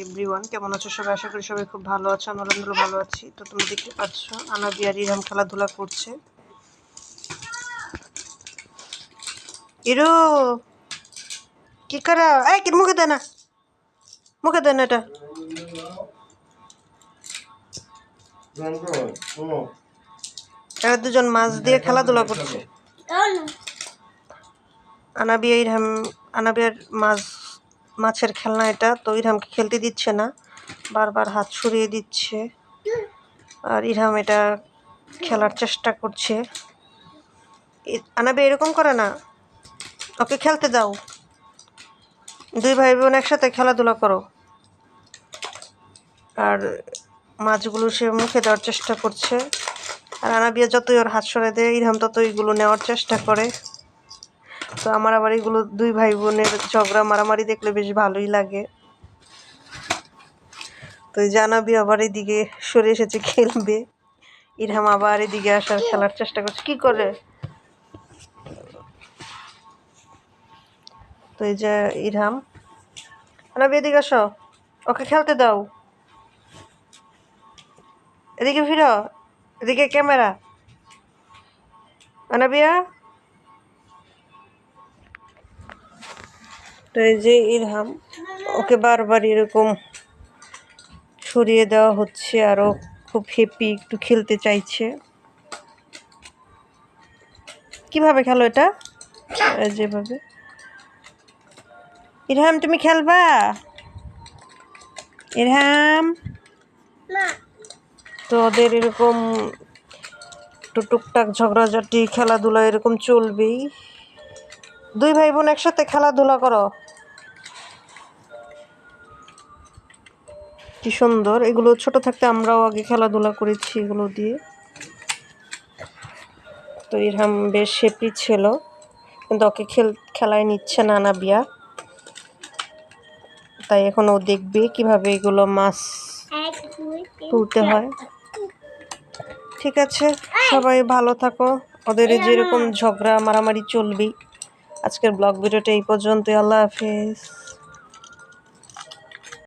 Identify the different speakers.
Speaker 1: Everyone, কেমন আছো সবাই? আশা করি সবাই খুব ভালো আছো। আমি আলহামদুলিল্লাহ ভালো আছি। তো তুমি দেখতে পাচ্ছ আনাবি আর ইরহাম খেলাধুলা করছে। ইরো কি করা? এই কি মুখে দে না, মুখে দে না। এটা এরা দুজন মাছ দিয়ে খেলাধুলা করছে। আনাবি ইরহাম, আনাবিয়ার মাছের খেলনা এটা। তো ইরহামকে খেলতে দিচ্ছে না, বারবার হাত সরিয়ে দিচ্ছে। আর ইরহাম এটা খেলার চেষ্টা করছে। আনাবি এরকম করে না, ওকে খেলতে দাও। দুই ভাই বোন একসাথে খেলাধুলা করো। আর মাছগুলো সে মুখে দেওয়ার চেষ্টা করছে। আর আনাবিয়া যতই ওর হাত সরে দেয়, ইরহাম ততই এগুলো নেওয়ার চেষ্টা করে। তো আমার আবার এগুলো দুই ভাই বোনের ঝগড়া মারামারি দেখলে বেশ ভালোই লাগে। তো এই যে আনাবি আবার এদিকে সরে এসেছে খেলবে, ইরহাম আবার এদিকে আসার খেলার চেষ্টা করছে। কি করে? তো এই যে ইরহাম, আনাবি এদিকে আসো, ওকে খেলতে দাও। এদিকে ফিরো, এদিকে ক্যামেরা। আনাবিয়া, তো এই যে ইরহাম, ওকে বারবার এরকম সরিয়ে দেওয়া হচ্ছে। আরও খুব হ্যাপি, একটু খেলতে চাইছে। কিভাবে খেলো এটা? যেভাবে। ইরহাম তুমি খেলবা? ইরহাম, তো ওদের এরকম টুকটাক ঝগড়াঝাটি খেলাধুলা এরকম চলবেই। দুই ভাই বোন একসাথে খেলাধুলা করো। কি সুন্দর! এগুলো ছোট থাকতে আমরাও আগে খেলাধুলা করেছি এগুলো দিয়ে। তো ইরহাম বেশ হ্যাপি ছিল, কিন্তু ওকে খেলায় নিচ্ছে না আনাবিয়া। তাই এখন ও দেখবে কিভাবে এগুলো মাছ তুলতে হয়। ঠিক আছে, সবাই ভালো থাকো। ওদের যেরকম ঝগড়া মারামারি চলবেই। আজকের ব্লগ ভিডিওটা এই পর্যন্ত। আল্লাহ হাফেজ।